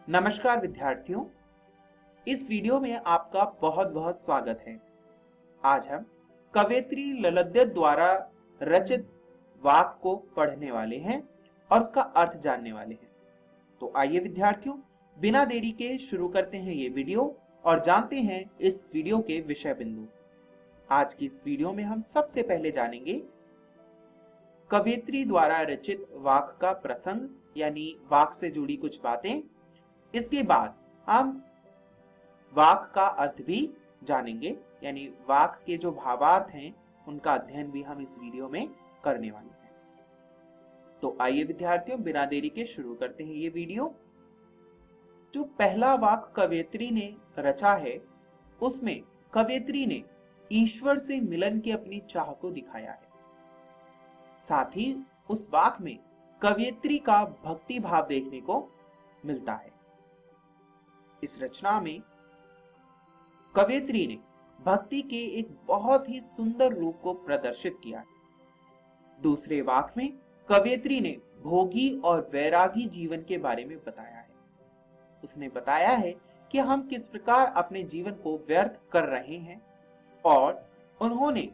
नमस्कार विद्यार्थियों, इस वीडियो में आपका बहुत बहुत स्वागत है। आज हम कवयित्री ललित द्वारा रचित वाक्य को पढ़ने वाले हैं और उसका अर्थ जानने वाले हैं। तो आइए विद्यार्थियों, बिना देरी के शुरू करते हैं ये वीडियो और जानते हैं इस वीडियो के विषय बिंदु। आज की इस वीडियो में हम सबसे पहले जानेंगे कवयित्री द्वारा रचित वाक्य का प्रसंग, यानी वाक्य से जुड़ी कुछ बातें। इसके बाद हम वाक्य का अर्थ भी जानेंगे, यानी वाक्य के जो भावार्थ हैं उनका अध्ययन भी हम इस वीडियो में करने वाले हैं। तो आइए विद्यार्थियों, बिना देरी के शुरू करते हैं ये वीडियो। जो पहला वाक्य कवयित्री ने रचा है, उसमें कवयित्री ने ईश्वर से मिलन की अपनी चाह को दिखाया है। साथ ही उस वाक्य में कवयित्री का भक्ति भाव देखने को मिलता है। इस रचना में कवयित्री ने भक्ति के एक बहुत ही सुंदर रूप को प्रदर्शित किया है। दूसरे वाक्य में कवयित्री ने भोगी और वैरागी जीवन के बारे में बताया है। उसने बताया है कि हम किस प्रकार अपने जीवन को व्यर्थ कर रहे हैं और उन्होंने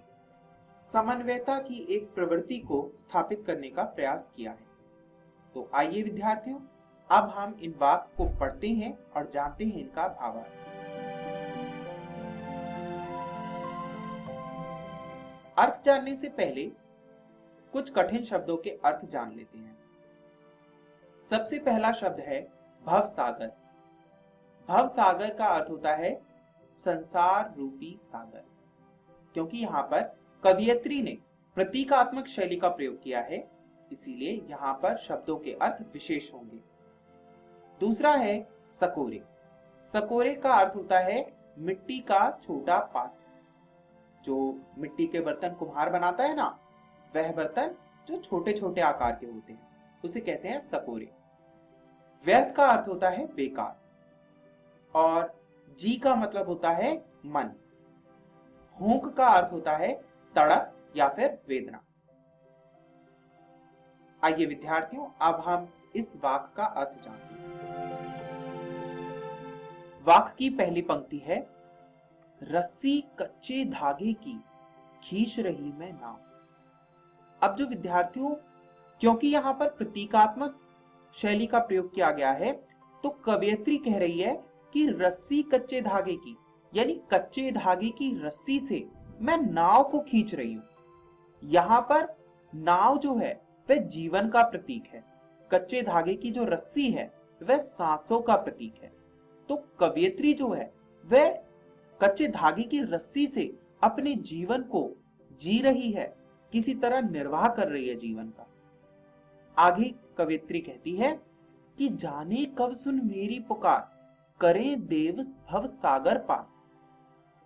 समन्वयता की एक प्रवृत्ति को स्थापित करने का प्रयास किया है। तो आइए विद्यार्थियों, अब हम इन वाक्य को पढ़ते हैं और जानते हैं इनका भावार्थ। अर्थ जानने से पहले कुछ कठिन शब्दों के अर्थ जान लेते हैं। सबसे पहला शब्द है भवसागर। भवसागर का अर्थ होता है संसार रूपी सागर। क्योंकि यहाँ पर कवयित्री ने प्रतीकात्मक शैली का प्रयोग किया है, इसीलिए यहाँ पर शब्दों के अर्थ विशेष होंगे। दूसरा है सकोरे। सकोरे का अर्थ होता है मिट्टी का छोटा पात्र। जो मिट्टी के बर्तन कुम्हार बनाता है ना, वह बर्तन जो छोटे छोटे आकार के होते हैं, उसे कहते हैं सकोरे। व्यर्थ का अर्थ होता है बेकार और जी का मतलब होता है मन। हुंक का अर्थ होता है तड़प या फिर वेदना। आइए विद्यार्थियों, अब हम इस वाक्य का अर्थ जानते हैं। वाक्य की पहली पंक्ति है, रस्सी कच्चे धागे की खींच रही मैं नाव। अब जो विद्यार्थियों, क्योंकि यहां पर प्रतीकात्मक शैली का प्रयोग किया गया है, तो कवयित्री कह रही है कि रस्सी कच्चे धागे की, यानी कच्चे धागे की रस्सी से मैं नाव को खींच रही हूं। यहां पर नाव जो है वह जीवन का प्रतीक है। कच्चे धागे की जो रस्सी है वह सांसों का प्रतीक है। तो कवयित्री जो है वह कच्चे धागे की रस्सी से अपने जीवन को जी रही है, किसी तरह निर्वाह कर रही है जीवन का। आगे कवयित्री कहती है कि जाने कब सुन मेरी पुकार, करें देव भव सागर पार।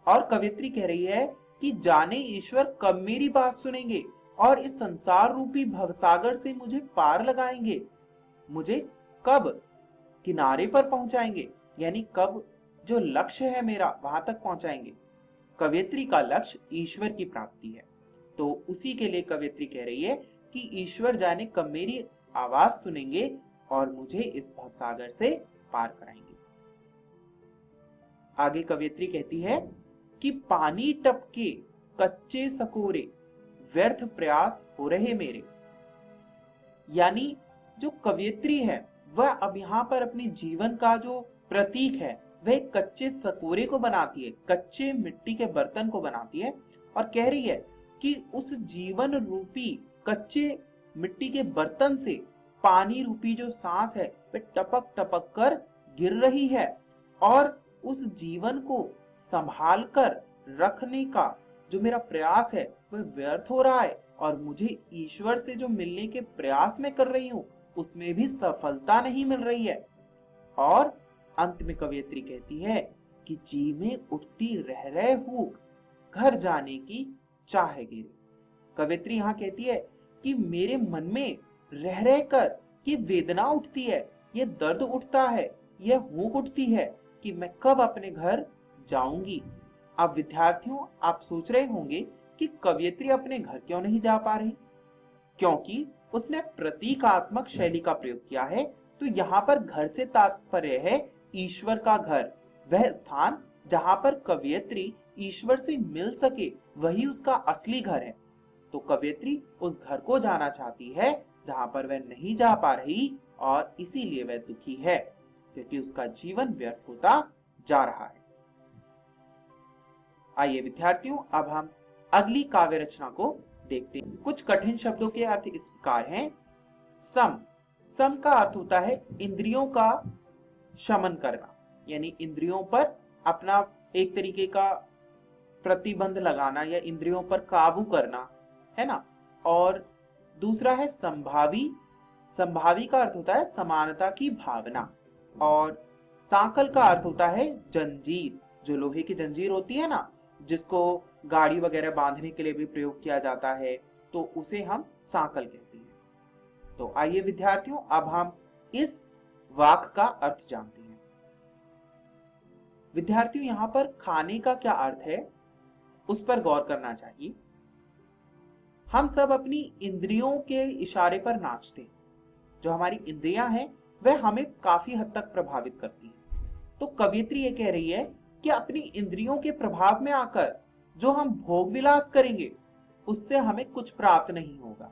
और कवयित्री कह रही है कि जाने ईश्वर कब मेरी बात सुनेंगे और इस संसार रूपी भवसागर से मुझे पार लगाएंगे, मुझे कब किनारे पर पहुंचाएंगे, यानी कब जो लक्ष्य है मेरा वहां तक पहुंचाएंगे। कवयित्री का लक्ष्य ईश्वर की प्राप्ति है, तो उसी के लिए कवयित्री कह रही है कि ईश्वर जाने कब मेरी आवाज सुनेंगे और मुझे इस भवसागर से पार कराएंगे। आगे कवयित्री कहती है कि पानी टपके कच्चे सकोरे, व्यर्थ प्रयास हो रहे मेरे। यानी जो कवयित्री है वह अब यहाँ पर अपने जीवन का जो प्रतीक है वह कच्चे सकोरे को बनाती है, कच्चे मिट्टी के बर्तन को बनाती है और कह रही है कि उस जीवन रूपी कच्चे मिट्टी के बर्तन से पानी रूपी जो सांस है वह टपक टपक कर गिर रही है और उस जीवन को संभाल कर रखने का जो मेरा प्रयास है वह व्यर्थ हो रहा है और मुझे ईश्वर से जो मिलने के प्रयास में कर रही हूं उसमें भी सफलता नहीं मिल रही है। और अंत में कवयित्री कहती है कि जी में उठती रह रहे हूक, घर जाने की चाह गिरे। कवयित्री यहाँ कहती है कि मेरे मन में रह रह कर ये वेदना उठती है, ये दर्द उठता है, यह हूक उठती है कि मैं कब अपने घर जाऊंगी। अब विद्यार्थियों, आप सोच रहे होंगे कि कवयित्री अपने घर क्यों नहीं जा पा रही, क्योंकि उसने प्रतीकात्मक शैली का प्रयोग किया है तो यहाँ पर घर से तात्पर्य है ईश्वर का घर, वह स्थान जहां पर कवयित्री ईश्वर से मिल सके, वही उसका असली घर है। तो कवयित्री उस घर को जाना चाहती है जहां पर वह नहीं जा पा रही, और इसीलिए वह दुखी है क्योंकि उसका जीवन व्यर्थ होता जा रहा है। आइए विद्यार्थियों, अब हम अगली काव्य रचना को देखते हैं। कुछ कठिन शब्दों के अर्थ इस प्रकार हैं। सम, सम का अर्थ होता है इंद्रियों का शमन करना, यानी इंद्रियों पर अपना एक तरीके का प्रतिबंध लगाना या इंद्रियों पर काबू करना, है ना। और दूसरा है संभावी, संभावी का अर्थ होता है समानता की भावना। और सांकल का अर्थ होता है जंजीर, जो लोहे की जंजीर होती है ना, जिसको गाड़ी वगैरह बांधने के लिए भी प्रयोग किया जाता है, तो उसे हम सांकल कहते हैं। तो आइए विद्यार्थियों, अब हम इस वाक्य का अर्थ जानते हैं। विद्यार्थियों, यहां पर खाने का क्या अर्थ है उस पर गौर करना चाहिए। हम सब अपनी इंद्रियों के इशारे पर नाचते हैं। जो हमारी इंद्रियां हैं वह हमें काफी हद तक प्रभावित करती हैं। तो कवयित्री ये कह रही है कि अपनी इंद्रियों के प्रभाव में आकर जो हम भोग विलास करेंगे उससे हमें कुछ प्राप्त नहीं होगा,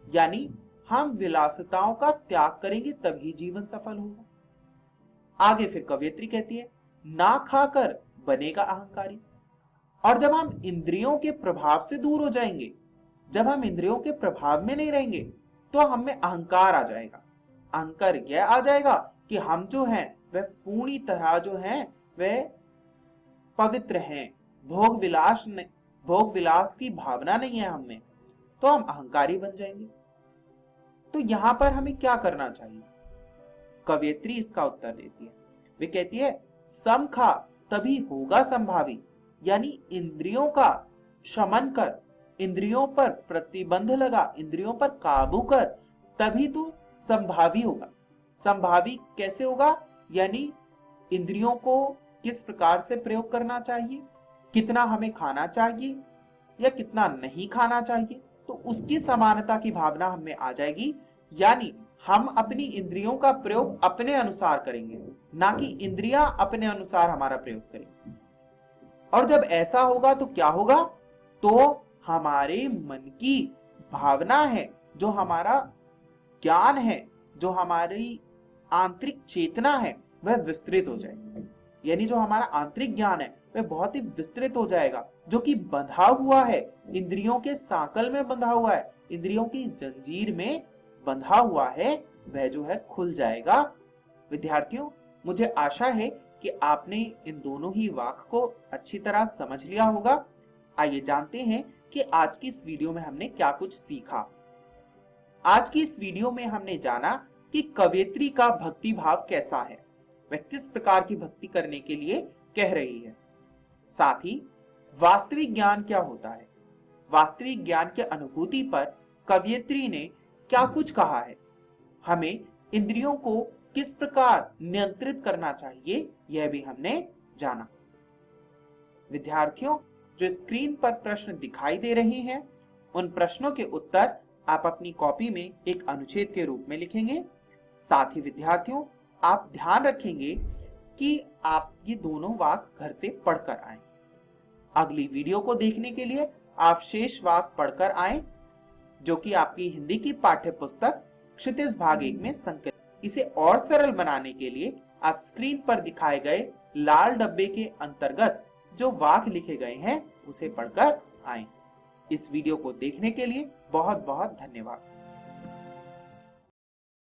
यानी हम विलासिताओं का त्याग करेंगे तभी जीवन सफल होगा। आगे फिर कवयित्री कहती है, ना खाकर बनेगा अहंकारी। और जब हम इंद्रियों के प्रभाव से दूर हो जाएंगे, जब हम इंद्रियों के प्रभाव में नहीं रहेंगे, तो हम में अहंकार आ जाएगा। अहंकार यह आ जाएगा कि हम जो हैं वह पूरी तरह जो हैं वह पवित्र हैं, भोग विलास की भावना नहीं है हम में, तो हम अहंकारी बन जाएंगे। तो यहां पर हमें क्या करना चाहिए? कवयित्री इसका उत्तर देती है। वे कहती है, सम खा तभी होगा संभावी, यानी इंद्रियों का शमन कर, इंद्रियों पर प्रतिबंध लगा, इंद्रियों पर काबू कर, तभी तो संभावी होगा। संभावी कैसे होगा? यानी इंद्रियों को किस प्रकार से प्रयोग करना चाहिए, कितना हमें खाना चाहिए या कितना नहीं खाना चाहिए, तो उसकी समानता की भावना हमें आ जाएगी। यानी हम अपनी इंद्रियों का प्रयोग अपने अनुसार करेंगे, ना कि इंद्रियां अपने अनुसार हमारा प्रयोग करेंगे। और जब ऐसा होगा तो क्या होगा? तो हमारे मन की भावना है, जो हमारा ज्ञान है, जो हमारी आंतरिक चेतना है, वह विस्तृत हो जाएगी। यानी जो हमारा आंतरिक ज्ञान है वह बहुत ही विस्तृत हो जाएगा, जो कि बंधा हुआ है, इंद्रियों के सांकल में बंधा हुआ है, इंद्रियों की जंजीर में बंधा हुआ है, वह जो है खुल जाएगा। विद्यार्थियों, मुझे आशा है कि आपने इन दोनों ही वाक्य को अच्छी तरह समझ लिया होगा। आइए जानते हैं कि आज की इस वीडियो में हमने क्या कुछ सीखा। आज की इस वीडियो में हमने जाना कि कवयित्री का भक्ति भाव कैसा है, वह किस प्रकार की भक्ति करने के लिए कह रही है। साथ ही वास्तविक ज्ञान क्या होता है, वास्तविक ज्ञान की अनुभूति पर कवयित्री ने क्या कुछ कहा है, हमें इंद्रियों को किस प्रकार नियंत्रित करना चाहिए, यह भी हमने जाना। विद्यार्थियों, जो स्क्रीन पर प्रश्न दिखाई दे रहे हैं, उन प्रश्नों के उत्तर आप अपनी कॉपी में एक अनुच्छेद के रूप में लिखेंगे। साथ ही विद्यार्थियों, आप ध्यान रखेंगे कि आप ये दोनों वाक्य घर से पढ़कर आएं। अगली वीडियो को देखने के लिए आप शेष वाक्य पढ़कर आएं, जो कि आपकी हिंदी की पाठ्य पुस्तक क्षितिज भाग 1 में संकलित। इसे और सरल बनाने के लिए आप स्क्रीन पर दिखाए गए लाल डब्बे के अंतर्गत जो वाक्य लिखे गए हैं उसे पढ़कर आएं। इस वीडियो को देखने के लिए बहुत बहुत धन्यवाद।